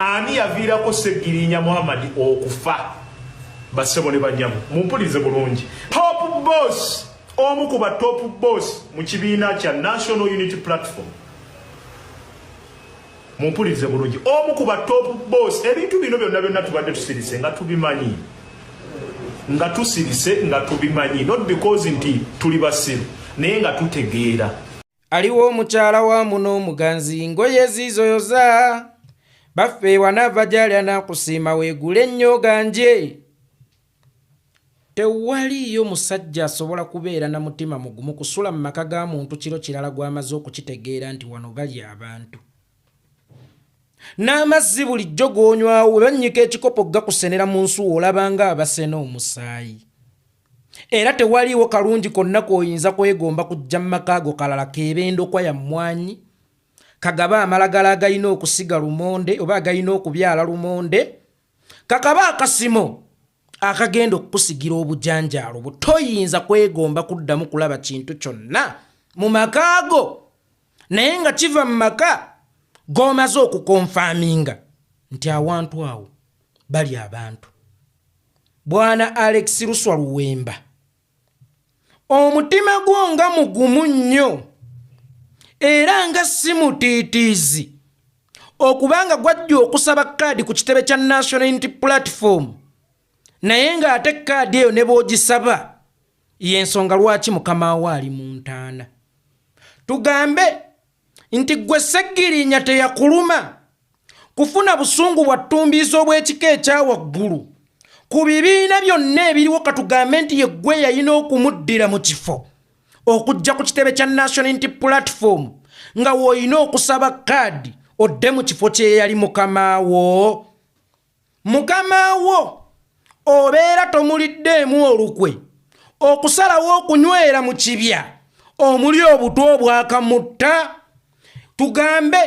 ani yaviirako Ssegirinya Muhammad okufa basebo ne banyamu mumpulize bulungi top boss omu ku ba top boss mu kibiina kya National Unity Platform mumpulize bulungi omu ku ba top boss ebintu bino byonna tubadde tusirise nga tubimanyi nga tusirise nga tubimanyi not because nti tuli basiru naye nga tutegeera aliwo omukyala wa muno omuganzi ngoye zizoyoza baffe wanava gyali anakusiima weegule ennyo ganje tewaliyo musajja asobola kubeera na mutima mugumu kusula mu maka ga muntu kiro kirala gw'amaze okukitegeera nti wano bali abantu n'amazzi bulijjo g'onywawo we bannyika ekikopo gakusenera mu nsuwa olabanga abasena omusaayi era tewaliwo kalungi konna k'oyinza kwegomba kujja mu maka ago kalala k'ebendokwa ya mmwanyi kagaba amalagala agayina okusiga lumonde oba agayina okubyala lumonde kakaba akasimo akagenda okukusigira obujanjaalo butoyinza kwegomba kuddamu kulaba kintu kyonna mu maka ago naye nga kiva mu maka g'omaze okukonfaminga nti awantu awo bali abantu. Bwana Alex Luswa Luwemba omutima gwo nga mugumu nnyo era nga si mutiitiizi okubanga gwajja okusaba kaadi ku kitebe kya National Unity Platform naye nga ate kaadi eyo ne boogisaba y'ensonga lwaki mukama we ali mu ntaana. Tugambe nti gwe Ssegirinya teyakuluma kufuna busungu bwa ttumbiizo obw'ekika ekya waggulu ku bibiina byonna ebiriwo katugambe nti ye gwe yalina okumuddira mu kifo okujja ku kitebe kya National Unity Platform nga woyina okusaba kaadi odde mu kifo kye yali mukama wo. Mukama wo obeera tomuliddeemu olukwe okusalawo okunywera mu kibya omuli obutwa obwakamutta. Tugambe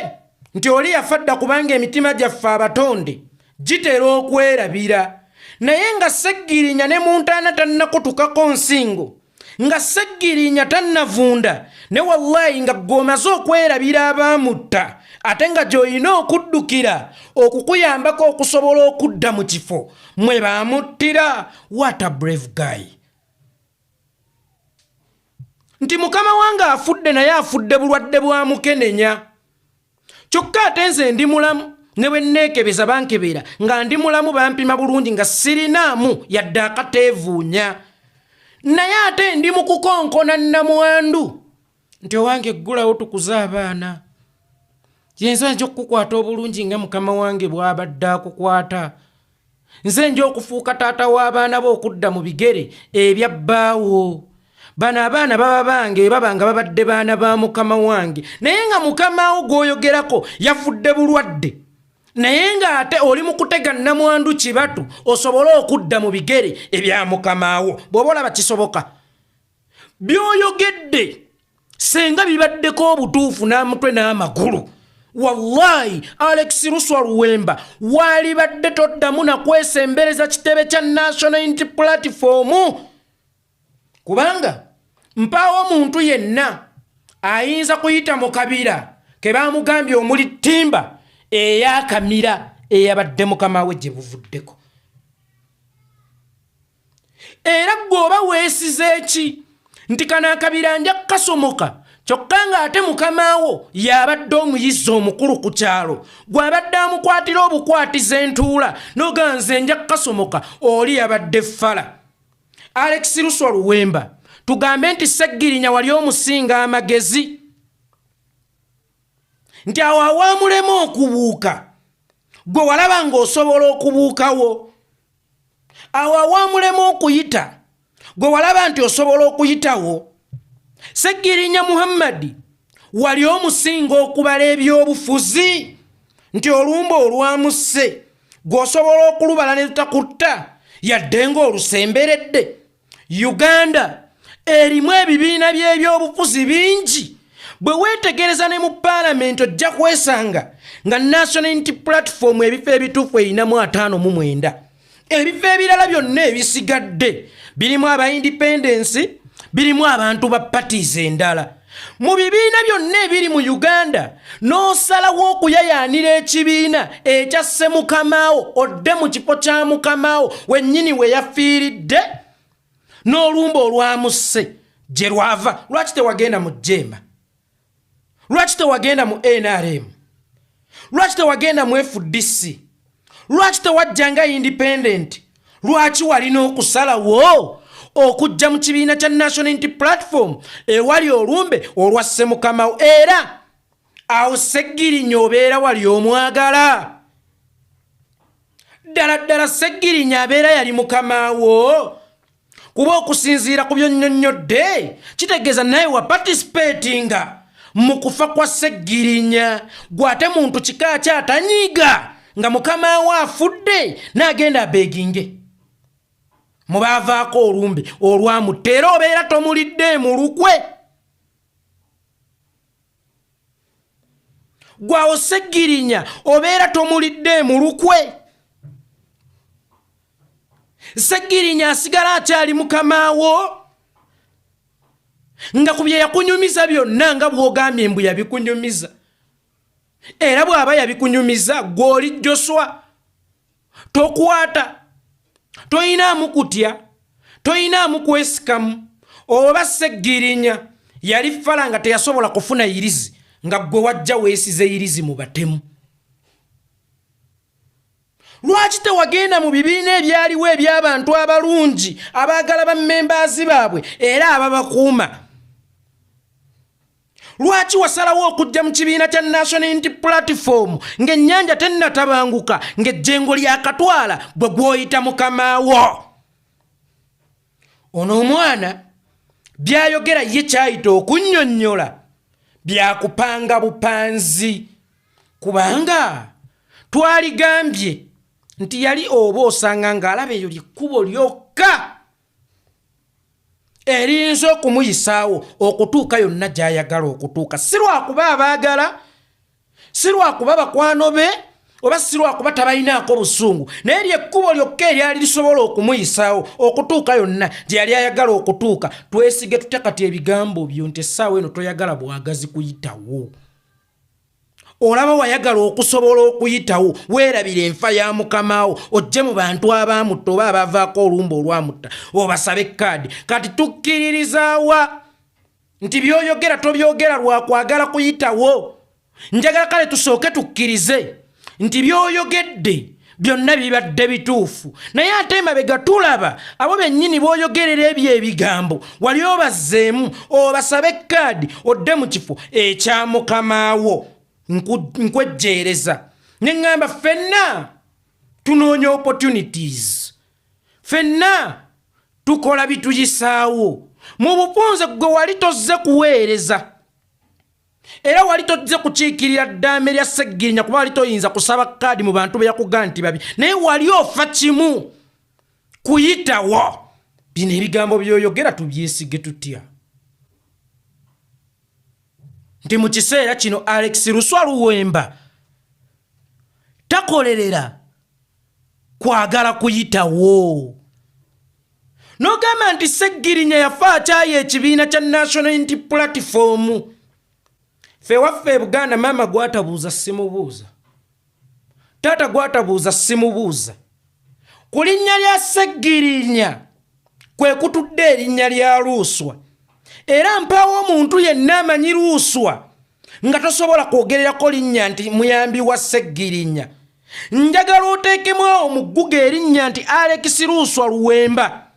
nti oli yafadda kubanga emitima gyaffe abatonde gitera okwerabira naye nga Ssegirinya ne mu ntaana tannakutukako nsingo nga Ssegirinya tannavunda ne wallahi nga g'omaze okwerabira abaamutta ate nga gy'olina okuddukira okukuyambako okusobola okudda mu kifo mwe baamuttira. What a brave guy. Nti mukama wange afudde naye afudde bulwadde bwa mukenenya kyokka ate nze ndi mulamu ne bwe nneekebeza bankebera nga ndi mulamu bampima bulungi nga sirinaamu yadde akateevuunya naye ate ndi mu kukonkona nnamwandu nti owange ggulawo tukuze abaana yenza nja okukukwata obulungi nga mukama wange bw'abadde akukwata. Nze nja okufuuka taata w'abaana bo okudda mu bigere ebya bbaawo. Bano abaana baba bange babanga babadde baana ba mukama wange naye nga mukama wo gw'oyogerako yafudde bulwadde naye nga ate oli mu kutega nnamwandu kibatu osobole okudda mu bigere ebya mukama wo bw'oba olaba kisoboka. By'oyogedde senga bibaddeko obutuufu n'amutwe n'amagulu wallahi Alex Luswa Luwemba walibadde toddamu na kwesembereza kitebe kya National Unity Platform kubanga mpaawo omuntu yenna ayinza kuyita mu kabira ke baamugambye omuli ttimba ey'akamira eyabadde mukama we gye buvuddeko. Era gw'oba weesize ki nti kano akabira nja kasomoka kyokka nga ate mukama wo y'abadde omuyizzi omukulu ku kyalo gw'abadde amukwatira obukwatiza entuula n'oganze nja kasomoka oli yabadde ffala. Alex Luswa Luwemba tugambe nti Ssegirinya wali omusinga amagezi nti awo awaamulema okubuuka gwe walaba ng'osobola okubuukawo, awo awaamulema okuyita gwe walaba nti osobola okuyitawo. Ssegirinya Muhammad wali omusinga okubala ebyobufuzi nti olumba olwamusse gw'osobola okulubala ne lutakutta yadde ng'olusemberedde. Uganda erimu ebibiina by'ebyobufuzi bingi bwe weetegereza ne mu Parliament ojja kwesanga nga National Unity Platform ebifo ebituufu 459 ebifo ebirala byonna ebisigadde birimu aba independence birimu abantu ba parties endala mu bibiina byonna ebiri mu Uganda n'osalawo okuyayaanira ekibiina ekya Ssemukamawo odde mu kifo kya Mukamawo wennyini we yafiiridde n'olumba olwamusse gye lwava. Lwaki tewagenda mu Jemba? Lwaki tewagenda mu NRM? Lwaki tewagenda mu FDC? Lwaki tewajjanga independent? Lwaki walina okusalawo okujja mu kibiina kya National Unity Platform ewali olumbe olwa Ssemukamawo? Era awo Ssegirinya obeera wali omwagala. Ddala Ssegirinya abeera yali Mukamawo. Kuba okusinziira ku byonnyonnyodde kitegeeza naye wa participatinga mu kufa kwa Ssegirinya. Gwate muntu kika kyatanyiiga nga Mukamawo afudde n'agenda abeginge. Mubavaako olumbe olwamutta era obeera tomulidde mu lukwe. Gwawo Ssegirinya obeera tomulidde mu lukwe. Ssegirinya asigala akyali Mukamawo nga ku bye yakunyumiza byonna nga bw'ogambye mbu yabikunyumiza. Era bw'aba yabikunyumiza gw'oli Luswa tokwata, toyinaamu kutya, toyinaamu kwesikamu. Oba Ssegirinya yali fala nga teyasobola kufuna irizi nga gwe wajja weesize irizi mu batemu. Lwaki tewagenda mu bibiina ebyaliwo eby'abantu abalungi abaagala bammembaazi baabwe era ababakuuma? Lwaki wasalawo okujja mu kibiina kya National Unity Platform ng'ennyanja tennatabanguka ng'ejjengo lyakatwala bwe gw'oyita Mukamawo? Ono omwana byayogera ye kyayita okunnyonnyola byakupanga bupanzi, kubanga twaligambye nti yali oba osanga ng'alaba eyo lyekkubo lyokka erinza okumuyisaawo okutuuka yonna gy'ayagala okutuuka. Si lwakuba abaagala, si lwakuba bakwano be, oba si lwakuba tabalinaako busungu, naye lyekkubo lyokka eryali lisobola okumuyisaawo okutuuka yonna gye yali ayagala okutuuka. Twesige tutya kati ebigambo byo nti essaawa eno toyagala bwagazi kuyitawo. Olaba wayagala okusobola okuyitawo, weerabira enfa ya Mukamawo, ojje mu bantu abamutta oba abavaako olumba olwamutta obasabe kaadi. Kati tukkiririzaawa nti by'oyogera tobyogera lwakwagala kuyitawo. Njagala kale tusooke tukkirize nti by'oyogedde byonna bibadde bituufu, naye ate emabega tulaba abo bennyini b'oyogerera ebyo ebigambo wali obazzeemu obasabe kaadi odde mu kifo ekya Mukamawo. Nkwejjeereza neŋŋamba ffenna tunoonya opportunities, ffenna tukola bituyisaawo. Mu bufunze gwe wali tozze kuweereza era wali tozze kukiikirira ddaame lya Ssegirinya kuba wali toyinza kusaba kaadi mu bantu be yakugaa nti babi, naye wali ofa kimu kuyitawo. Bino ebigambo by'oyogera tubyesige tutya? Nti mu kiseera kino Alex Luswa Luwemba takolerera kwagala kuyitawo. N'ogamba nti Ssegirinya yafa akyaye ekibiina kya National Unity Platform. Ffe waffe e Buganda maama gwatabuuza simubuuza, taata gwatabuuza simubuuza. Ku linnya lya Ssegirinya kwe kutudde erinnya lya Luswa. Era mpawo omuntu yenna amanyi Luswa nga tosobola kwogererako linnya nti muyambi wa Ssegirinya. Njagala oteekemu omugguga erinnya nti Alex Luswa Luwemba.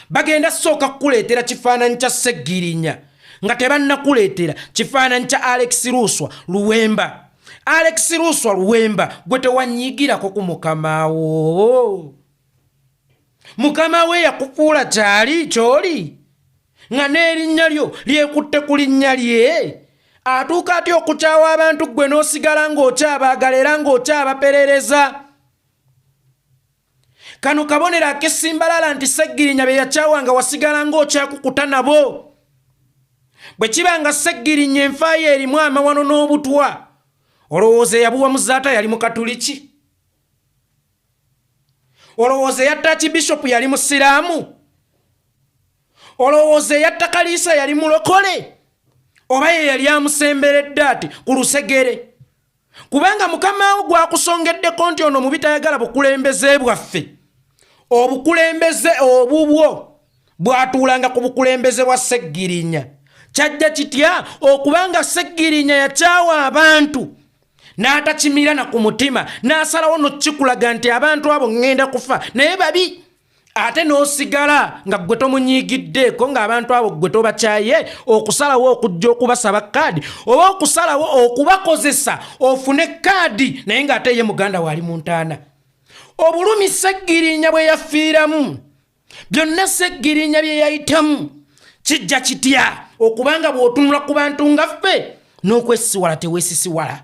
Bagenda sooka kukuleetera kifaananyi kya Ssegirinya nga tebannakuleetera kifaananyi kya Alex Luswa Luwemba. Alex Luswa Luwemba gwe tewanyiigirako ku Mukamawo. Mukamawo yakufuula kyali kyoli nga n'erinnya lyo lyekutte ku linnya lye. Atuuka ati okukyawa abantu gwe n'osigala ng'okyabaagala era ng'okyabaperereza. Kano kabonero ak'essimbalala nti Ssegirinya be yakyawa nga wasigala ng'okyakukuta nabo. Bwe kiba nga Ssegirinya enfa ye erimu amawano n'obutwa, olowooza eyabuwa mu zaata yali mu Katuliki? Olowooza eyatta Kibishopu yali Musiraamu? Olowooza eyatta Kaliisa yali mulokole? oba ye yali amusemberedde ati ku lusegere kubanga mukama wo gwakusongeddeko nti ono mubi tayagala bukulembeze bwaffe obukulembeze obubwo bwatuulanga ku bukulembeze bwa Ssegirinya kyajja kitya okubanga Ssegirinya yakyawa abantu n'atakimira na ku mutima n'asalawo nokikulaga nti abantu abo ngenda kufa naye babi ate n'osigala nga gwe tomunyiigiddeeko ng'abantu abo gwe tobakyaye okusalawo okujja okubasaba kaadi oba okusalawo okubakozesa ofune kaadi naye ng'ate ye muganda waali mu ntaana obulumi Ssegirinya bwe yafiiramu byonna Ssegirinya bye yayitamu kijja kitya okubanga bw'otunula ku bantu nga ffe n'okwesisiwala teweesisiwala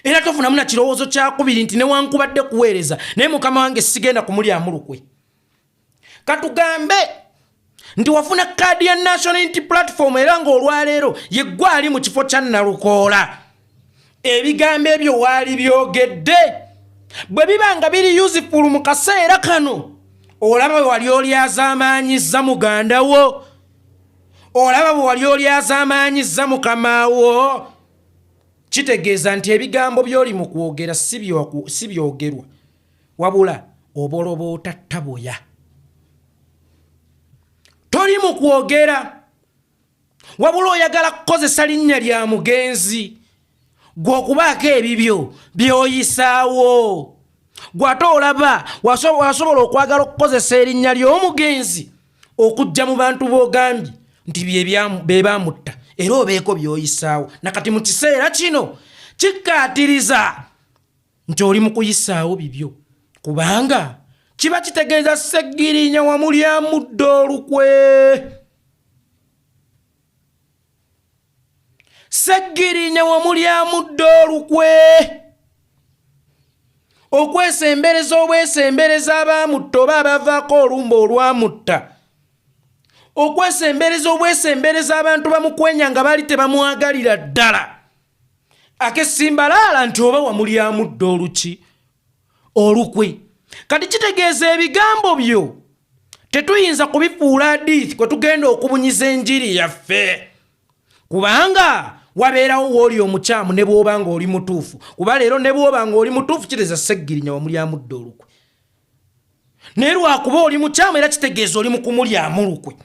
era tofunamu na kirowoozo kyakubiri nti newankubadde kuweereza naye mukama wange sigenda kumulyamu lukwe katugambe nti wafuna kaadi ya National Unity Platform era ng'olwaleero ye gwe ali mu kifo kya Nalukoola ebigambo ebyo waali byogedde bwe biba nga biri useful mu kaseera kano olaba bwe wali olyazaamaanyizza muganda wo olaba bwe wali olyazaamaanyizza mukama wo kitegeeza nti ebigambo by'oli mu kwogera si byogerwa wabula oboloboota taboya toli mu kwogera wabula oyagala kukozesa linnya lya mugenzi gw'okubaako ebibyo by'oyisaawo gw'ate olaba wasobola okwagala okukozesa erinnya ly'omugenzi okujja mu bantu b'ogambye nti be baamutta era obeeko by'oyisaawo nakati mu kiseera kino kikkaatiriza nti oli mu kuyisaawo bibyo kubanga kiba kitegeeza Ssegirinya wamulyamudde olukwe Ssegirinya wamulyamudde olukwe okwesembereza obwesembereza abaamutta oba abavaako olumba olwamutta okwesembereza obwesembereza abantu bamukwenya nga baali tebamwagalira ddala akesimbalaala nti oba wamulyamudde oluki olukwe kati kitegeeza ebigambo byo tetuyinza kubifuula hadithi kwe tugenda okubunyiza enjiri yaffe kubanga wabeerawo wooli omukyamu ne bw'oba nga oli mutuufu kuba leero ne bw'oba nga oli mutuufu kitegeeza Ssegirinya wamulyamudde olukwe naye lwakuba oli mukyamu era kitegeeza oli mu kumulyamu lukwe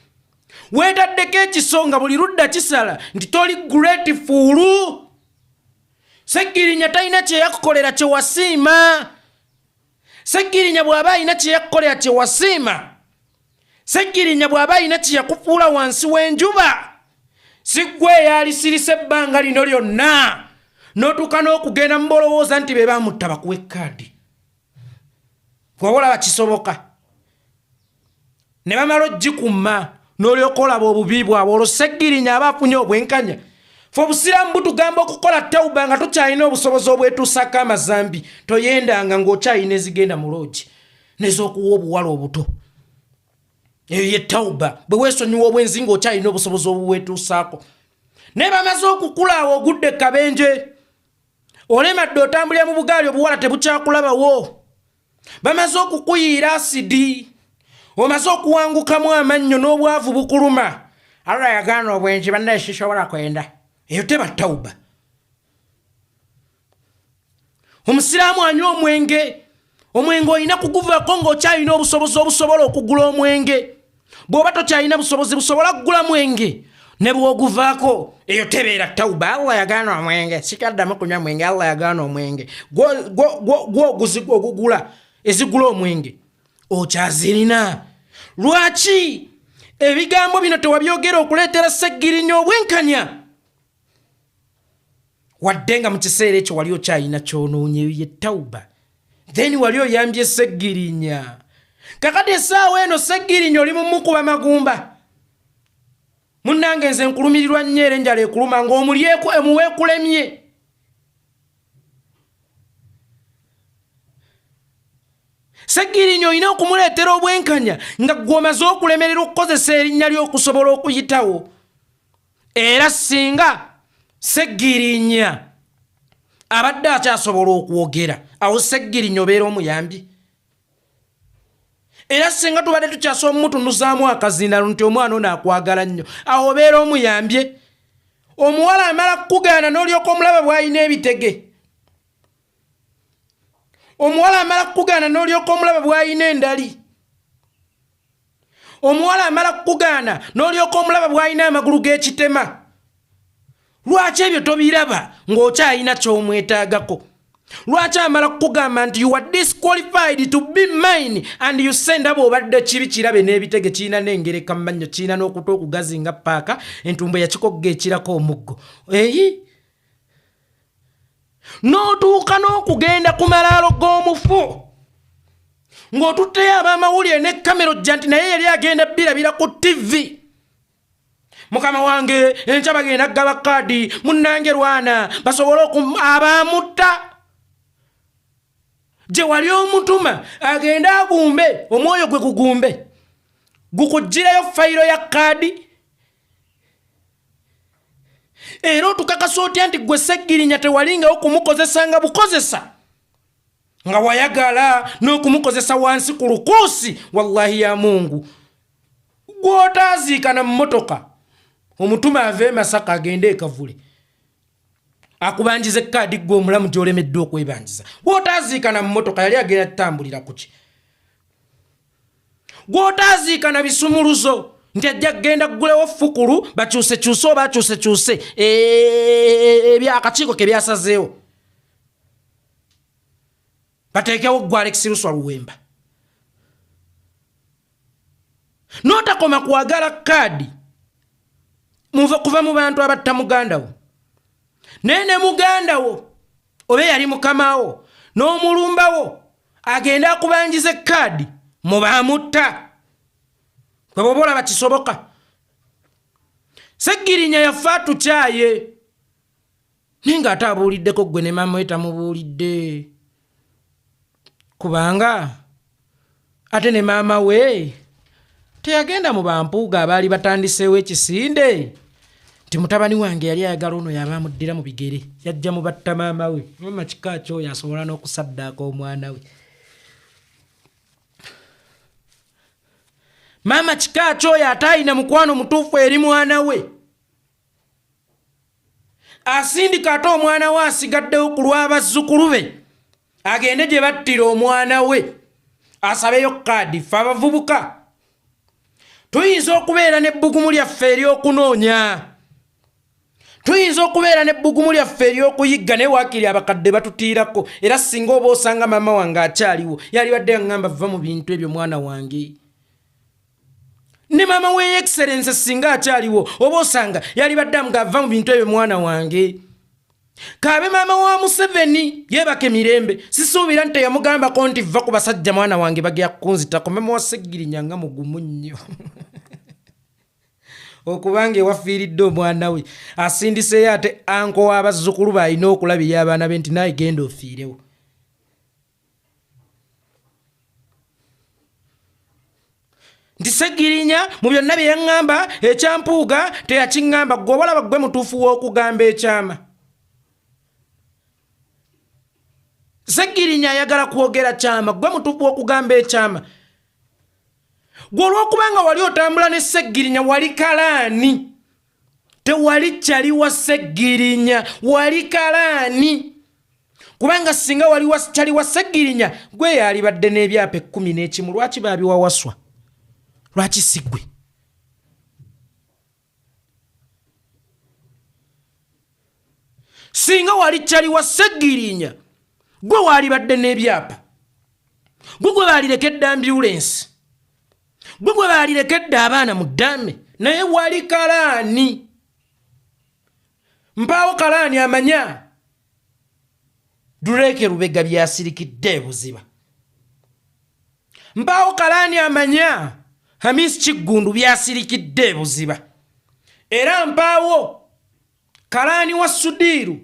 weetaddeko ekisonga buli ludda kisala nti toli grateful Ssegirinya talina kye yakukolera kye wasiima Ssegirinya bw'aba alina kye yakukolera kye wasiima Ssegirinya bw'aba alina kye yakufuula wansi w'enjuba si ggwe yalisirise ebbanga lino lyonna n'otuuka n'okugenda mu bolowooza nti be baamutta bakuwa ekkaadi wabula bakisoboka ne bamala ogikumma n'olyoka olaba obubi bwabwe olwo Ssegirinya aba afunye obwenkanya fe obusiraamu butugamba okukola tawuba nga tokyalina obusobozi obwetuusaako amazambi toyendanga ng'okyalina ezigenda mu loogi n'ez'okuwa obuwala obuto eyo ye tawuba bwe weesonyiwa obwenzi ng'okyalina obusobozi obubwetuusaako naye bamaze okukulaawo ogudde kabenje olemadde otambulira mu bugaali obuwala tebukyakulabawo bamaze okukuyiira asidi omaze okuwangukamu amannyo n'obwavu bukuluma Allah yagaana obwenji bannaye sisobola kwenda eyo teba tawuba omusiraamu anywa omwenge olina kuguvaako ng'okyalina obusobozi obusobola okugula omwenge bw'oba tokyalina busobozi busobola kugula mwenge ne bw'oguvaako eyo tebeera tawuba Allah yagaana omwenge sikaddamu kunywa mwenge Allah yagaana omwenge gw'ogugula ezigula omwenge okyazirina lwaki ebigambo bino tewabyogera okuleetera Ssegirinya obwenkanya wadde nga mu kiseera ekyo wali okyalina kyonoonye ye tawuba then wali oyambye Ssegirinya kakati essaawa eno Ssegirinya oli mumukuba magumba munnange nze nkulumirirwa nnyo era enjala ekuluma ng'omuweekulemye Ssegirinya olina okumuleetera obwenkanya nga gw'omaze okulemerera okukozesa erinnya ly'okusobola okuyitawo era singa Ssegirinya abadde akyasobola okwogera awo Ssegirinya obeera omuyambi era singa tubadde tukyasa omutunuzaamu akazindalo nti omwana ono akwagala nnyo awo obeera omuyambye. Omuwala amala kugaana n'olyoka omulaba bw'alina ebitege. Omuwala amala kugaana n'olyoka omulaba bw'alina endali. Omuwala amala kugaana n'olyoka omulaba bw'alina amagulu g'ekitema. Lwaki ebyo tobiraba ng'okyalina ky'omwetaagako? Lwaki amala kugamba nti you are disqualified to be mine and you send abo obadde kibi kirabe n'ebitege kirina n'engereka mmanyo kirina n'okuta okugazi nga paaka entumbo yakikogga ekirako omuggo. N'otuuka n'okugenda ku malaalo g'omufu ng'otutteyo ab'amawulire ne kamera ojja nti naye yali agenda birabira ku TV. Mukama wange enkya bagenda gaba kaadi munnange Rwana basobole abamutta. Je wali omutuma agenda agumbe omwoyo gwe kugumbe gukuggirayo fayiro ya kaadi. Era otukakasa otya nti gwe Ssegirinya tewalingawo kumukozesa nga bukozesa nga wayagala n'okumukozesa wansi ku lukuusi. Wallahi ya Mungu gw'otaaziika na mmotoka omutuma ave Masaka agende e Kavule akubanjize kaadi gwe omulamu gy'olemeddwa okwebanjiza. Gw'otaaziika na mmotoka yali agenda tutambulira ku ki? Gw'otaaziika na bisumuluzo nti ajja kugenda kugulewo fukulu bakyusekyuse oba akyusekyuse akakiiko ke byasazeewo bateekewo gwe Alex Luswa Luwemba. N'otakoma kwagala kaadi kuva mu bantu abatta muganda wo nene muganda wo obe yali mukamawo n'omulumbawo agenda akubanjize kaadi mu bamutta kwe bobola bakisoboka. Ssegirinya yafa tukyaye ninga ate abuuliddeko gwe ne maama we tamubuulidde kubanga ate ne maama we teyagenda mu Bampuuga abaali batandiseewo ekisinde nti mutabani wange yali ayagala ono yabamuddira mu bigere yajja mu batta maama we. Maama kika kyoyo asobola n'okusaddaaka omwana we. Maama kika kyoyo ate alina mukwano mutuufu eri mwana we. Asindika ate omwana we asigaddewo ku lw'abazzukulu be agende gye battira omwana we asabeyo kaadi. Ffe abavubuka tuyinza okubeera n'ebbugumu lyaffe ery'okunoonya, tuyinza okubeera n'ebbugumu lyaffe ery'okuyigga naye waakiri abakadde batutiirako. Era singa oba osanga maama wange akyaliwo yali badde yaŋŋamba vva mu bintu ebyo mwana wange. Ne maama we Excellence singa akyaliwo oba osanga yali badde amugava mu bintu ebyo mwana wange. Kaabe maama wa Museveni yeebake mirembe sisuubira nti yamugambako nti vva ku basajja mwana wange bagya kunzitako. Maama wa Ssegirinya nga mugumu nnyo okubanga ewafiiridde omwana we asindiseeyo ate anko w'abazzukulu baalina okulabirira abaana be nti naye genda ofiirewo. Nti Ssegirinya mu byonna bye yaŋŋamba ekyampuuga teyakiŋŋamba. Gwe obalaba gwe mutuufu w'okugamba ekyama. Ssegirinya ayagala kwogera kyama, gwe mutuufu w'okugamba ekyama. Gwe olw'okubanga wali otambula ne Ssegirinya wali kalaani. Tewali kyali wa Ssegirinya, wali kalaani. Kubanga singa wali kyali wa Ssegirinya gwe yalibadde n'ebyapa 11. Lwaki baabiwawaswa? Lwaki si gwe? Singa wali kyali wa Ssegirinya gwe walibadde n'ebyapa. Gwe baalirekedde ambulance. Gwe baalirekedde abaana mu ddambe. Naye wali kalaani. Mpaawo kalaani amanya Dureke Lubega byasirikidde buziba. Mpaawo kalaani amanya Hamis Kiggundu byasirikidde buziba. Era mpaawo kalaani wa Sudiru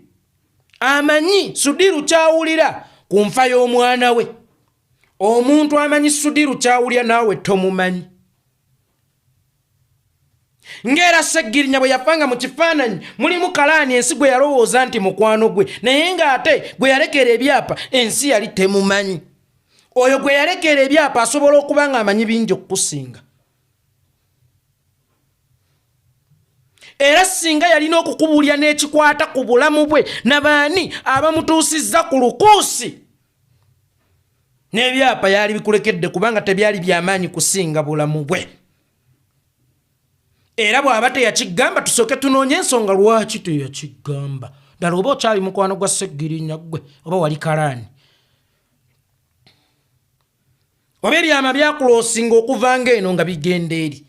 amanyi Sudiru kyawulira ku nfa y'omwana we. Omuntu amanyi Sudiru kyawulira naawe tomumanyi. Ngera Ssegirinya bwe yafanga mu kifaananyi mulimu kalaani ensi gwe yalowooza nti mukwano gwe naye ng'ate gwe yalekera ebyapa ensi yali temumanyi. oyo gwe yalekera ebyapa asobola okuba nga amanyi bingi okukusinga. Era singa yalina okukubulya n'ekikwata ku bulamu bwe nabaani abamutuusizza ku lukuusi, n'ebyapa yali bikulekedde kubanga tebyali byamaanyi kusinga bulamu bwe. Era bw'aba teyakigamba tusooke tunoonye ensonga lwaki teyakigamba. Ddala oba okyali mukwano gwa Ssegirinya ggwe oba wali kalaani, oba ebyama byakuloosinga okuva ng'eno nga bigenda eri,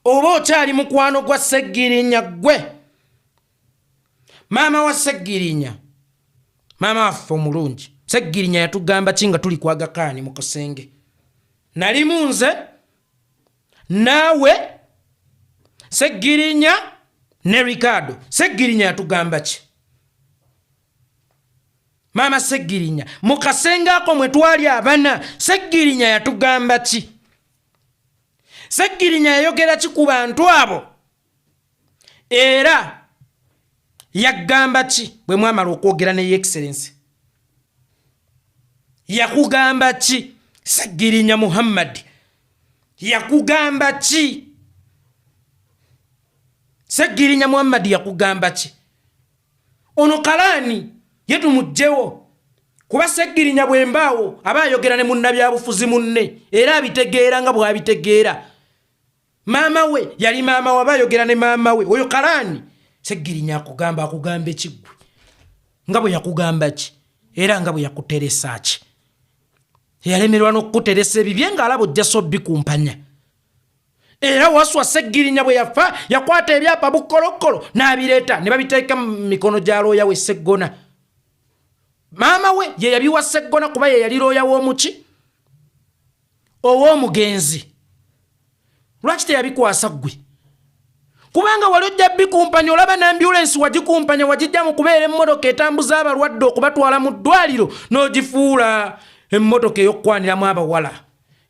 oba okyali mukwano gwa Ssegirinya ggwe. Maama wa Ssegirinya, maama waffe omulungi Ssegirinya yatugamba ki nga tuli kwaga kaani mu kasenge? Nalimu nze naawe Ssegirinya ne Ricardo. Ssegirinya yatugamba ki? Maama Ssegirinya mu kasenge ako mwe twali abana, Ssegirinya yatugamba ki? Ssegirinya yayogera ki ku bantu abo? Era yagamba ki bwe mwamala okwogera ne Excellency? Yakugamba ki? Ssegirinya Muhammad yakugamba ki? Ssegirinya Muhammad yakugamba ki? Ono kalaani yetumugjewo kuba Ssegirinya bwembaawo aba ayogera ne munnabyabufuzi munne era abitegeera nga bw'abitegeera. Maama we yali maama we, aba ayogera ne maama we. Oyo kalaani Ssegirinya akugamba ekiggwe nga bwe yakugamba ki era nga bwe yakuteresa ki? Yalemerwa n'okukuteresa ebibye ng'alaba ojja sobbikumpanya. Era waswa Ssegirinya bwe yafa yakwata ebyapa bukkolokolo n'abireeta ne babiteeka mu mikono gya looya we Sseggona. Maama we ye yabiwa Sseggona kuba ye yali looya w'omuki? Ow'omugenzi. Lwaki teyabikwasa ggwe? Kubanga wali ojja bikumpanya, olaba n'ambulensi wagikumpanya wagijja mu kubeera emmotoka etambuza abalwadde okubatwala mu ddwaliro n'ogifuula emmotoka ey'okukwaniramu abawala,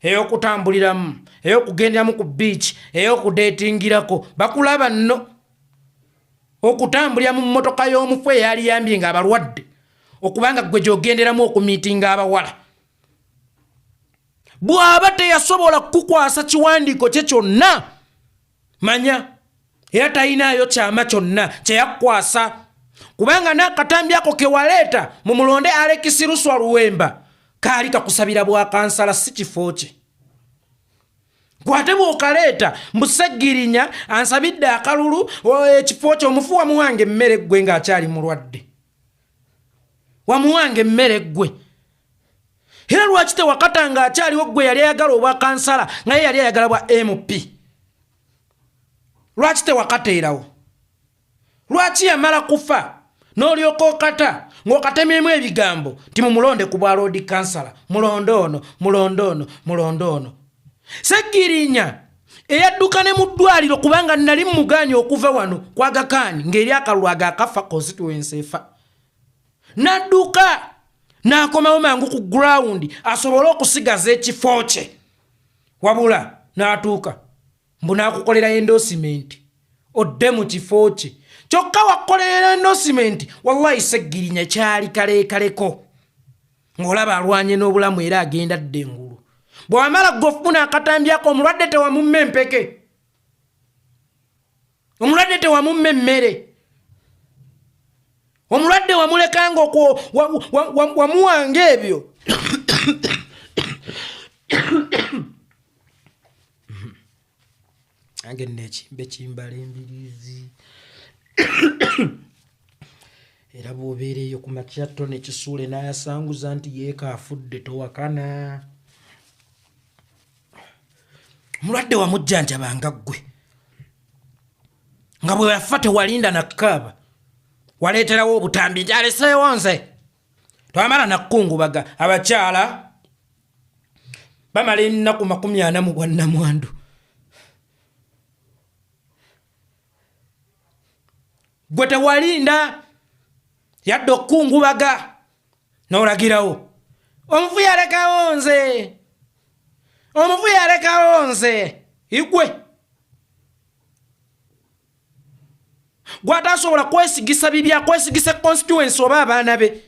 ey'okutambuliramu, ey'okugenderamu ku beach, ey'okudeetingirako. Bakulaba nno okutambulira mu mmotoka y'omufu eyali yambye nga abalwadde okubanga gwe gy'ogenderamu okumiitinga abawala. Bw'aba teyasobola kukukwasa kiwandiiko kye kyonna, manya era tayinaayo kyama kyonna kye yakukwasa, kubanga n'akatambi ako ke waleeta mu mulonde Alex Luswa Luwemba kaali kakusabira bwa kansala, si kifo kye. Gwate bw'okaleeta mbu Ssegirinya ansabidde akalulu ekifo kye, omufu wamuwange emmere ggwe ng'akyali mulwadde, wamuwange emmere ggwe. Era lwaki tewakatanga akyaliwo ggwe yali ayagala obwa kansala naye yali ayagala bwa MP? Lwaki tewakateerawo? Lwaki yamala kufa n'olyoka okata ng'okatemyemu ebigambo nti mumulonde ku bwa road kansala, mulonde ono, mulonde ono, mulonde ono? Ssegirinya eyadduka ne mu ddwaliro kubanga nali muganya okuva wano kwaga kaani ng'eri akalulu agaakafa Constituency efa. N'adduka n'akomawo mangu ku ground asobole okusigaza ekifo kye, wabula n'atuuka mbu n'akukolera endorsement odde mu kifo kye. Kyokka wakolera endorsement wallahi Ssegirinya kyali kaleekaleko ng'olaba alwanye n'obulamu era agenda ddengulu. Bw'amala gofuna akatambyako omulwadde tewamumma empeke, omulwadde tewamumma emmere, omulwadde wamulekanga wamuwanga ebyo. Agenda ekimbe kimbala embirizi. Era bw'obeereyo ku makya ttone kisuule n'ayasanguza nti yeekaafudde towakana. Omulwadde wamujjanjabanga ggwe nga bwe yafa tewalinda nakkaaba, waleeterawo obutambi nti aleseewo nze. Twamala nakkungubaga abakyala bamala ennaku 40 mu bwannamwandu. Gwe tewalinda yadde okkungubaga n'olagirawo. Omufu yalekawo nze, omufu yalekawo nze. Igwe gw'atasobola kwesigisa bibya, kwesigisa Constituency oba abaana be.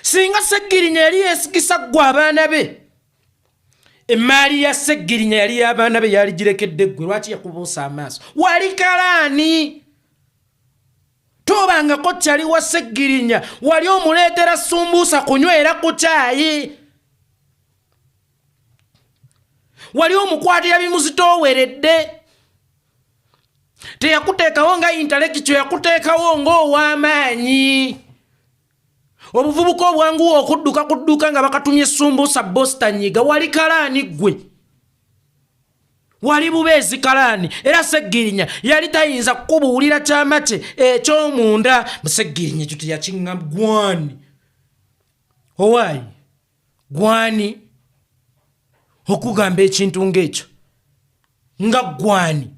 singa Ssegirinya yali yesigisa gwe abaana be emaali ya Ssegirinya yali y'abaana be yali girekedde ggwe lwaki yakubuusa amaaso wali kalaani tobangako kyali wa Ssegirinya wali omuleetera sumbuusa kunywera ku kyayi wali omukwatira bimuzitooweredde teyakuteekawo nga intellectual yakuteekawo ng'ow'amaanyi obuvubuka obwanguwa okudduka nga bakatumye esumbuusa bostanyiga wali kalaani ggwe wali bubeezi kalaani era Ssegirinya yali tayinza kukubuulira kyama kye eky'omunda Ssegirinya ekyo teyakiŋŋamba gwani owaayi gwani okugamba ekintu ng'ekyo nga gwani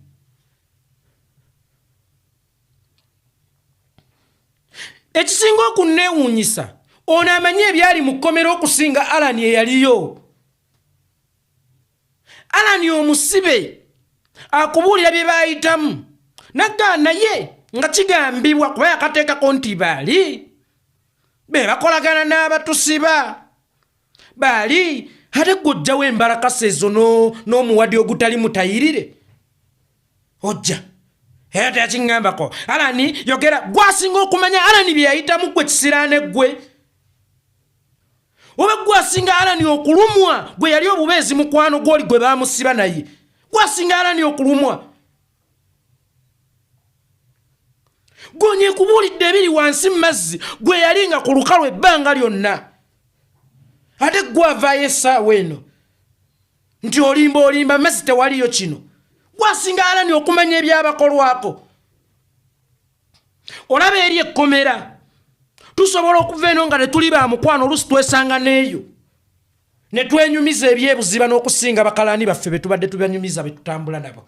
ekisinga okunneewuunyisa ono amanyi ebyali mu kkomera okusinga Alani eyaliyo Alani omusibe akubuulira bye baayitamu nagga naye nga kigambibwa kuba yakateekako nti baali be bakolagana n'abatusiba baali ate gw'ojjawo embalakasa ezo n'omuwadi ogutali mutayirire ojja era teyakiŋŋambako Alani yogera gwasinga okumanya Alani bye yayitamu gwe kisiraane gwe oba gwasinga Alani okulumwa gwe yali obubeezi mukwano gw'oli gwe baamusiba naye gwasinga Alani okulumwa gonye kubuulidde ebiri wansi mazzi gwe yali nga ku lukalu ebbanga lyonna ate gwavaayo essaawa eno nti olimba mazzi tewaliyo kino gwasinga Alani okumanya ebyabakolwako olaba eri ekkomera tusobola okuva eno nga tetuli ba mukwano oluusi twesanga n'eyo ne twenyumiza ebyebuziba n'okusinga bakalaani baffe be tubadde tubanyumiza be tutambula nabo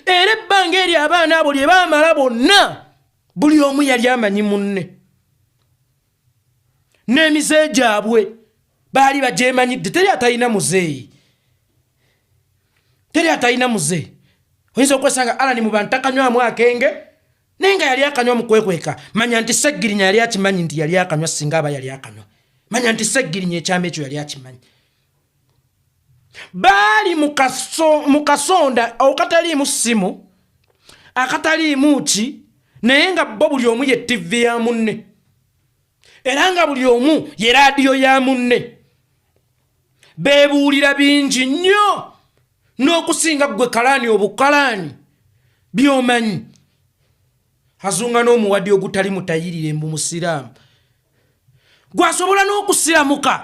era ebbanga eri abaana abo lye baamala bonna buli omu yali amanyi munne n'emize gyabwe baali bagyemanyidde teri atalina muzeeyi teri atalina muze oyinza okwesanga Alani mu bantu takanywamu akenge naye nga yali akanywa mu kwekweka manya nti Ssegirinya yali akimanyi nti yali akanywa singa aba yali akanywa manya nti Ssegirinya ekyama ekyo yali akimanyi baali mu kasonda okataliimu ssimu akataliimu ki naye nga bo buli omu ye TV ya munne era nga buli omu ye laadiyo ya munne beebuulira bingi nnyo n'okusinga gwe kalaani obukalaani byomanyi azunga n'omuwadi ogutali mutayirire mbu musiraamu gwasobola n'okusiramuka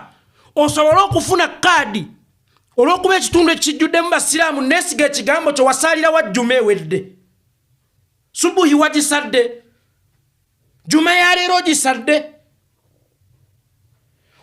osobola okufuna kaadi olw'okuba ekitundu ekijjuddemu basiraamu neesiga ekigambo kyo wasaalira wa jjuma ewedde subuhi wagisadde jjuma ya leero ogisadde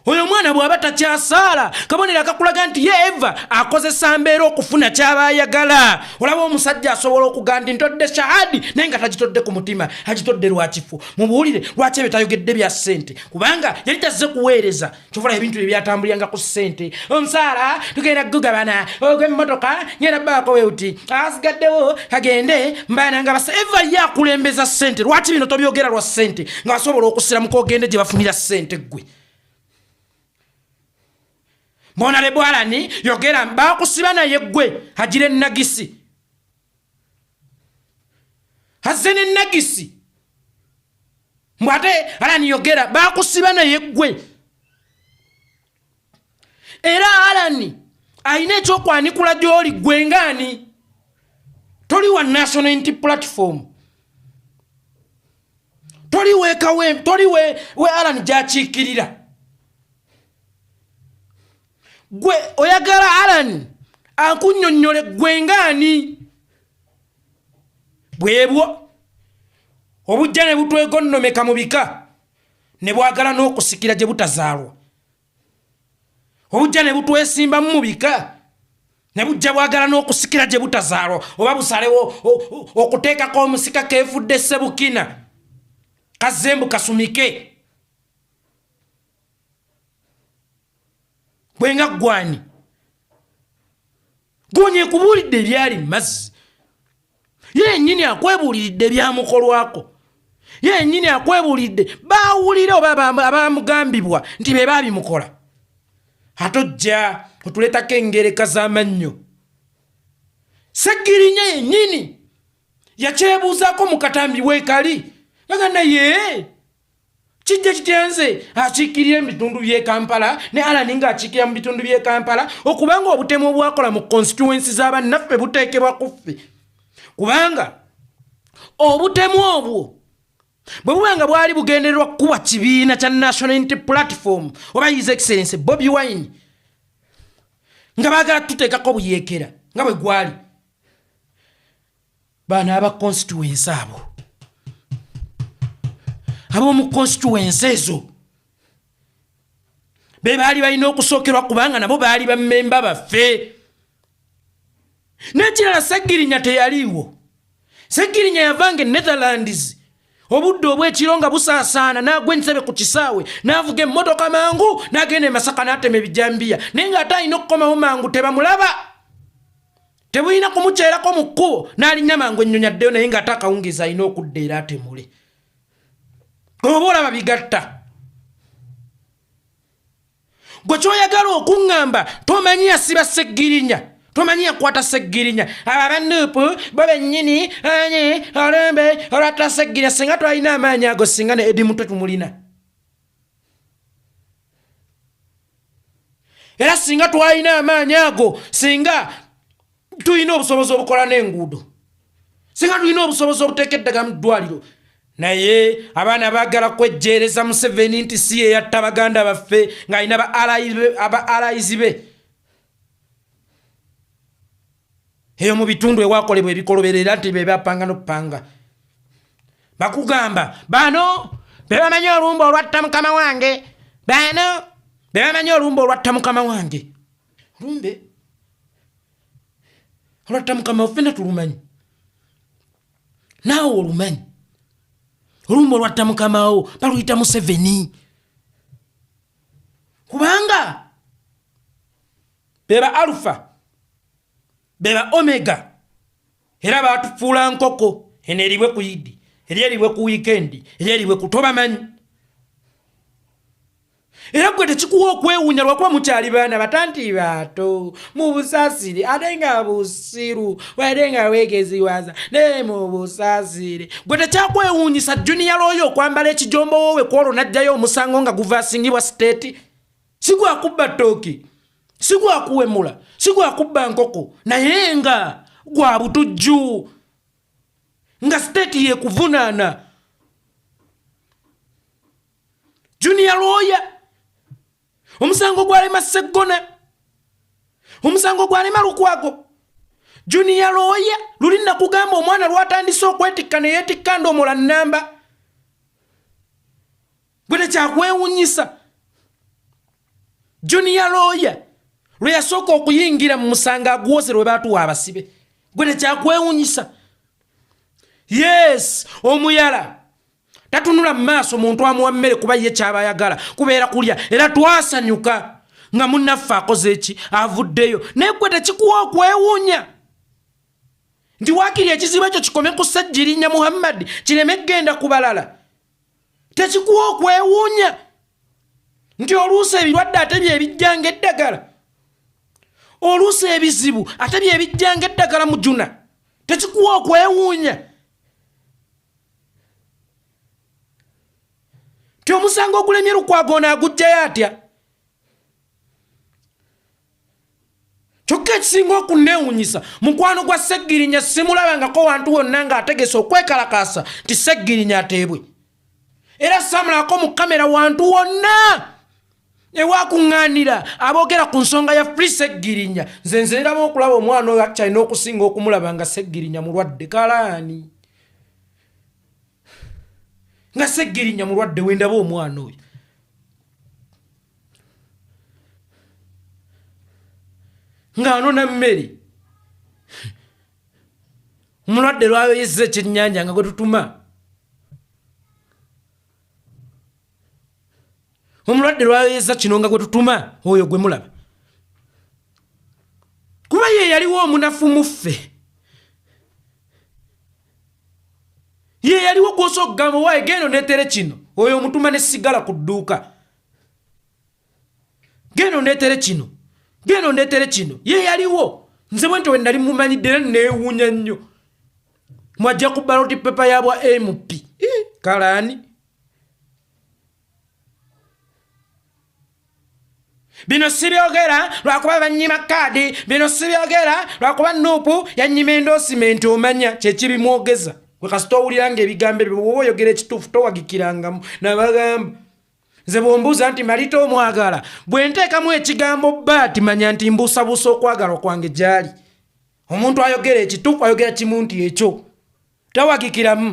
oyo mwana bw'aba takyasaala kabonero akakulaga nti ye Eva akozesa mbeera okufuna ky'aba ayagala olaba omusajja asobola okuga nti ntodde shahadi naye nga tagitodde ku mutima agitodde lwakifu mubuulire lwaki ebyo tayogedde bya ssente kubanga yali tazze kuweereza kyovula ebintu ebyatambuliranga ku ssente omusaala tugenda kugabana ogw'emmotoka ngenda bbaako weuti asigaddewo agende mbaana nga basa Eva ye akulembeza ssente lwaki bino tobyogera lwa ssente nga basobola okusiramuka ogende gye bafunira ssente ggwe Bona le Alani yogera bakusiba naye ggwe hajire nagisi hazene nagisi mwate Alani yogera bakusiba naye ggwe era Alani aine kyokwanikula gy'oli ggwe ngani toli wa National Unity Platform toli we Alani gy'akiikirira gwe oyagala Alani akunnyonnyole ggwe ngani bwebwo obujja ne butwegonnomeka mu bika ne bwagala n'okusikira gye butazaalwa obujja ne butwesimba mu bika ne bujja bwagala n'okusikira gye butazaalwa oba busalewo okuteekako omusika keefudde Ssebukina kazembu kasumike bwenga gwani gonye kubuulidde ebyali mazzi ye nnyini akwebuuliridde byamukolwako yennyini akwebulidde baawulire oba abamugambibwa nti be baabimukola atojja otuleetako engereka z'amannyo. Ssegirinya yennyini yakyebuuzaako mu katambi weekali naganda ye kijja kityanze akiikirira mu bitundu by'e Kampala ne Alani ng'akiikirira mu bitundu by'e Kampala okubanga obutemu obwakola mu constituency z'abannaffe buteekebwa ku ffe. Kubanga obutemu obwo bwe bubanga bwali bugendererwa kuba kibiina kya National Unity Platform oba His Excellency Bobi Wine nga baagala tuteekako buyeekera nga bwe gwali baana aba constituency ab'omu constituency ezo be baali balina okusookerwa kubanga nabo baali bammemba baffe. N'ekirala Ssegirinya teyaliiwo. Ssegirinya yavanga Netherlands obudde obw'ekiro nga busaasaana n'agwa entebe ku kisaawe n'avuga emmotoka mangu n'agenda e Masaka n'atema ebijambiya naye ng'ate alina okukomawo mangu tebamulaba tebulina kumukyerako mu kkubo n'alinnya mangu ennyonyi addeyo naye ng'ate akawungeezi alina okudda era atemule. Oba olaba bigatta gwe kyoyagala okuŋŋamba tomanyi yasiba Ssegirinya tomanyi yakwata Ssegirinya abanuupu bo bennyini olembe olwatta Ssegirinya singa twalina amaanyi ago singa ne Edi Mutwe tumulina era singa twalina amaanyi ago singa tulina obusobozi obukola n'enguudo singa tulina obusobozi obuteeka eddagala mu ddwaliro. Naye abaana baagala kwejjeereza Museveni nti si ye yatta baganda baffe ng'alina aba allies be eyo mu bitundu ewakolebwa ebikoloberera nti be bapanga n'okupanga. Bakugamba bano be bamanyi olumba olwatta mukama wange bano be bamanyi olumba olwatta mukama wange. Olumbe olwatta mukama waffe natulumanyi naawe olumanyi. Olumba olwatta mukama wo baluyita Museveni kubanga beba Alpha beba Omega era batufuula nkoko eno eriwe ku Idi eri eriwe ku weekend eri eriwe ku tobamanyi era gwe tekikuwa okwewuunya lwakuba mukyali baana batanti bato mu busaasire ate nga busiru wadde nga weegeziwaza ne mu busaasire gwe tekyakwewuunyisa junior oyo okwambala ekijombo wowe kwolwo n'ajjayo omusango nga guva asingibwa state si gwakubba ttooki si gwakuwemula si gwakubba nkoko naye nga gwa butujju nga state yekuvunaana. Junior lawyer omusango gwalema Sseggona omusango gwalema Lukwago. Junior lawyer lulinda kugamba omwana lwatandise okwetikka ne yeetikka ndomola nnamba gwe tekyakwewuunyisa. Junior lawyer lwe yasooka okuyingira mu musango agwose lwe baatuwa abasibe gwe tekyakwewuunyisa. Yes omuyala tatunula mu maaso muntu amuwa mmere kuba ye kyaba ayagala kubeera kulya era twasanyuka nga munnaffe akoze eki avuddeyo naye gwe tekikuwa okwewuunya nti waakiri ekizibu ekyo kikome ku Ssegirinya Muhammad kireme genda ku balala. Tekikuwa okwewuunya nti oluusi ebirwadde ate byebijjanga eddagala oluusi ebizibu ate byebijjanga eddagala mu juna. Tekikuwa okwewuunya ti omusango ogulemye Lukwago n'agujjayo atya. Kyokka ekisinga okunneewuunyisa mukwano gwa Ssegirinya simulabangako wantu wonna ng'ategese okwekalakaasa nti Ssegirinya ateebwe era samulako mu kamera wantu wonna ewakuŋŋaanira aboogera ku nsonga ya Free Ssegirinya. Nze nziramu okulaba omwana oyo akyalina okusinga okumulaba nga Ssegirinya mulwadde kalaani nga Ssegirinya mulwadde wendaba omwana oyo. Ng'anona mmere omulwadde lwayoyezza ekyennyanja nga gwe tutuma omulwadde lwayoyezza kino nga gwe tutuma oyo gwe mulaba kuba ye yaliwo omunafu muffe ye yaliwo gwoso gamo wae geno netere kino oyo mutuma ne sigala ku dduuka geno netere kino ye yaliwo nze bwento we nali mumanyidde neewuunya nnyo mwajja ku ballot paper yabwa MP kalani bino sibyogera lwakuba banyima kadi bino sibyogera lwakuba Nuupu yanyima endorsement omanya kyekibimwogeza gwe kasita owuliranga ebigambo ebyo bwoba oyogera ekituufu towagikirangamu nabagamba nze bwombuuza nti Malita omwagala bwe nteekamu ekigambo baati manya nti mbuusabuusa okwagala kwange gyali omuntu ayogera ekituufu ayogera kimu nti ekyo tawagikiramu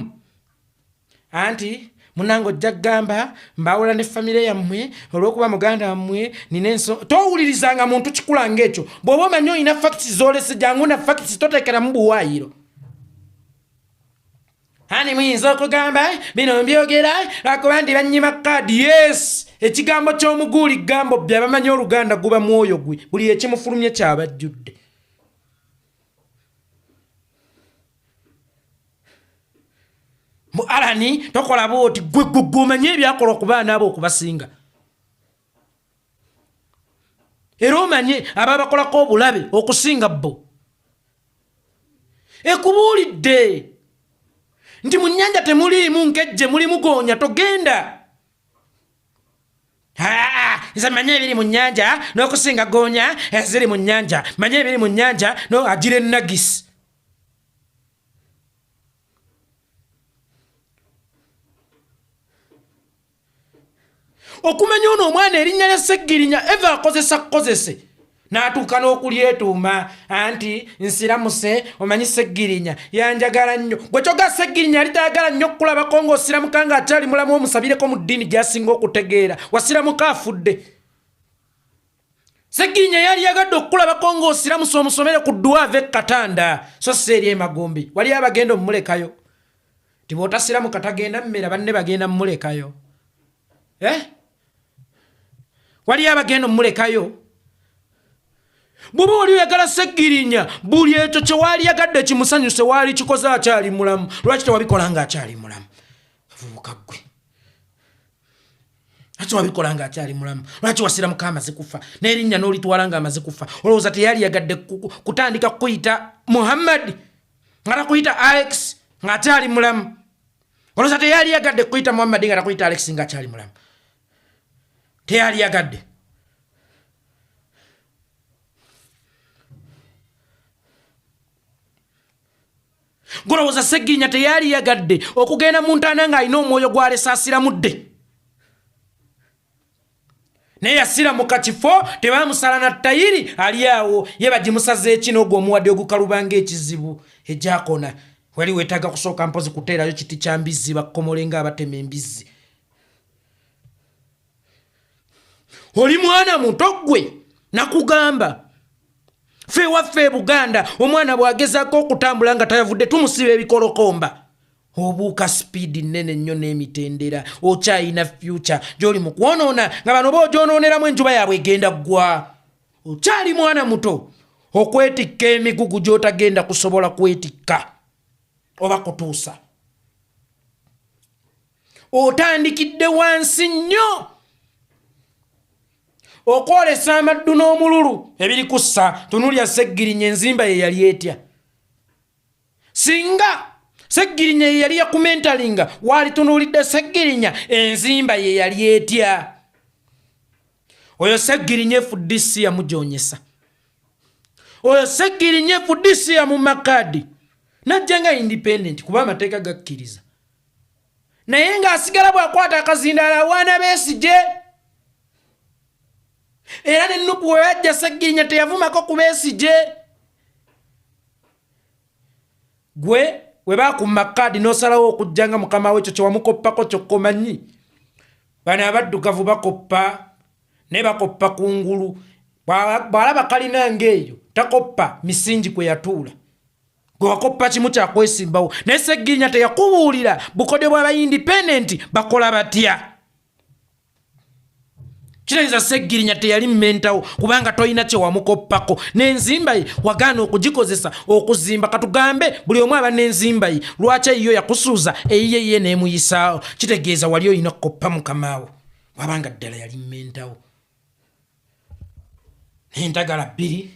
anti munango ojja kugamba mbawula ne famire yammwe olw'okuba muganda wammwe nina ensonga towulirizanga muntu kikula ng'ekyo bw'oba omanyi olina facts z'olese jangu na facts toteekeramu buwaayiro ani muyinza okugamba bino mbyogera lwakuba ndi bannyima kaadi yes ekigambo ky'omuguuli gambo bye abamanyi oluganda guba mwoyo gwe buli ekimufulumye kyabajjudde mu alani tokola booti gwe omanye ebyakola ku baana abo okubasinga era omanye ababakolako obulabe okusinga bo ekubuulidde nti mu nnyanja temuliimu nkejje mulimu goonya togenda nze manye ebiri mu nnyanja n'okusinga goonya eziri mu nnyanja manye ebiri mu nnyanja no agira ennagisi okumanya ono omwana erinnya lya Ssegirinya eva akozese n'atuuka n'okulyetuuma anti nsiramuse omanyi Ssegirinya yanjagala nnyo gwe kyoga Ssegirinya yali tayagala nnyo okulabako ng'osiramuka ng'akyali mulamu omusabireko mu ddiini gy'asinga okutegeera wasiramuka afudde Ssegirinya yali yagadde okulabako ng'osiramusa omusomere ku dduwaava ekkatanda so seeri emagombe wali abagenda omulekayo ti bw'otasiramuka tagenda mmera banne bagenda mmulekayo wali abagenda omulekayo bw'oba oli oyagala Ssegirinya buli ekyo kye waali yagadde kimusanyuse waali kikoze akyali mulamu lwaki tewabikola ng'akyali mulamu avubuka ggwe lwaki wabikola ng'akyali mulamu lwaki wasiramuka amaze kufa n'erinnya n'olitwala ng'amaze kufa olowooza teyali yagadde kutandika kuyita Muhammad nga takuyita Alex ng'akyali mulamu olowooza teyali yagadde kuyita Muhammad nga takuyita Alex ng'akyali mulamu teyali yagadde golowooza Ssegirinya teyali yagadde okugenda mu ntaana ng'alina omwoyo gw'alesa asiramudde naye yasiramuka kifo tebamusala na ttayiri ali awo ye bagimusaze ekino ogwo omuwadde ogukalubanga ekizibu ejakona wali weetaaga kusooka mpozi kuteerayo kiti kya mbizzi bakkomole ng'abatema embizzi oli mwana muto ggwe nakugamba fe waffe Buganda omwana bw'agezaako okutambula nga tayavudde tumusiba ebikolokomba obuuka speedi nnene nnyo n'emitendera okyayina future gy'oli mu kwonoona nga bano boogyonooneramu enjuba yaabwe egenda ggwa okyali mwana muto okwetikka emigugu gy'otagenda kusobola kwetikka oba kutuusa otandikidde wansi nnyo okwolesa amaddu n'omululu ebiri kussa tunulya Ssegirinya enzimba ye yali etya singa Ssegirinya ye yali yakumentalinga waali tunuulidde Ssegirinya enzimba ye yali etya oyo Ssegirinya FDC yamujoonyesa oyo Ssegirinya FDC yamu makadi najja nga independent kuba amateeka gakkiriza naye ng'asigala bw'akwata akazindaala awaana Besigye era ne Nuupu we yajja Ssegirinya teyavumako ku Besigye gwe we baakuma kkaadi n'osalawo okujjanga mukama we ekyo kye wamukoppako kyokka omanyi bano abaddugavu bakoppa ne bakoppa kungulu bw'alaba kalina ng'eyo takoppa misingi kwe yatuula gwe wakoppa kimu kyakwesimbawo naye Ssegirinya teyakubuulira bukodyo bw'aba independent bakola batya Kitegeeza Ssegirinya teyali mmentawo kubanga toyina kye wamukoppako n'enzimba ye wagaana okugikozesa okuzimba katugambe buli omu aba n'enzimba ye lwaki eyiyo yakusuuza eyiye ye n'emuyisaawo kitegeeza wali oyina okukoppa mukamaawo wabanga ddala yali mmentawo n'entagala bbiri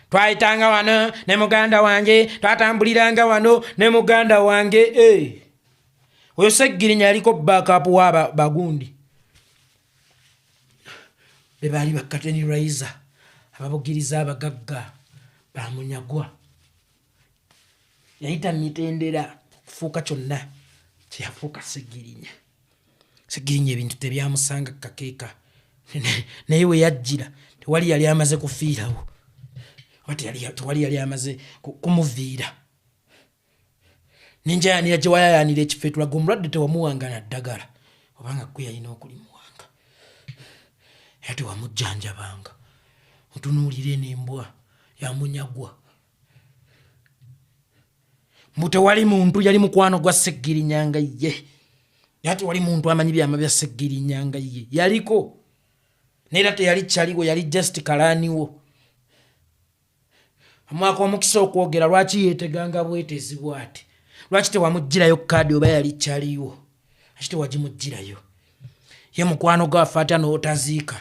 twayitanga wano ne muganda wange twatambuliranga wano ne muganda wange oyo Ssegirinya yaliko backup wa bagundi bebaali bakateni raiza ababugiriza abagagga bamunyagwa yayita mitendera kufuuka kyonna kyeyafuuka Ssegirinya ebintu tebyamusanga kakeeka naye we yajjira tewali yali amaze kufiirawo tewali yali amaze kumuviira ninjayanira gye wayayanira ekifo tulaga omulwadde tewamuwanga na ddagala obanga gwe yalina okulimuwanga ate wamujjanjabanga mutunuulire n'embwa yamunyagwa mbu tewali muntu yali mukwano gwa Ssegirinya nga ye ate wali muntu amanyi byama bya Ssegirinya nga ye yaliko neera teyali kyaliwo yali just kalaaniwo amwaka omukisa okwogera lwaki yeeteganga bwetezi bwati lwaki tewamugirayo kaadi oba yali kyaliwo lwaki tewagimugirayo ye mukwano gwafe ate n'otaziika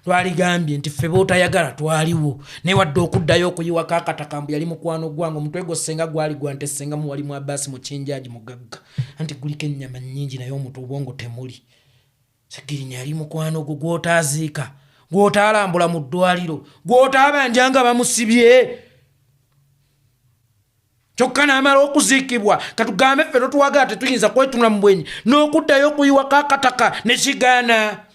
twaligambye nti ffe bootayagala twaliwo naye wadde okuddayo okuyiwako akataka mbu yali mukwano gwange omutwe gwo senga gwali gwante senga muwali mu Abbasi mu Kinjaaji mugagga anti guliko ennyama nnyingi naye omutu obwongo temuli Ssegirinya yali mukwano gwo gw'otaaziika gw'otaalambula mu ddwaliro gw'otaabanja nga bamusibye kyokka n'amala okuziikibwa katugambe ffe totuwagala tetuyinza kwetunula mu bwenyi n'okuddayo okuyiwako akataka ne kigaana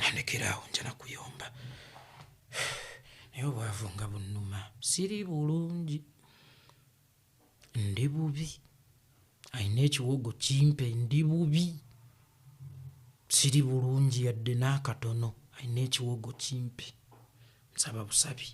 andekerawo nja nakuyomba naye obwavu nga bunnuma siri bulungi ndi bubi ayina ekiwogo kimpe ndi bubi siri bulungi yadde n'akatono ayina ekiwogo kimpe nsaba busabi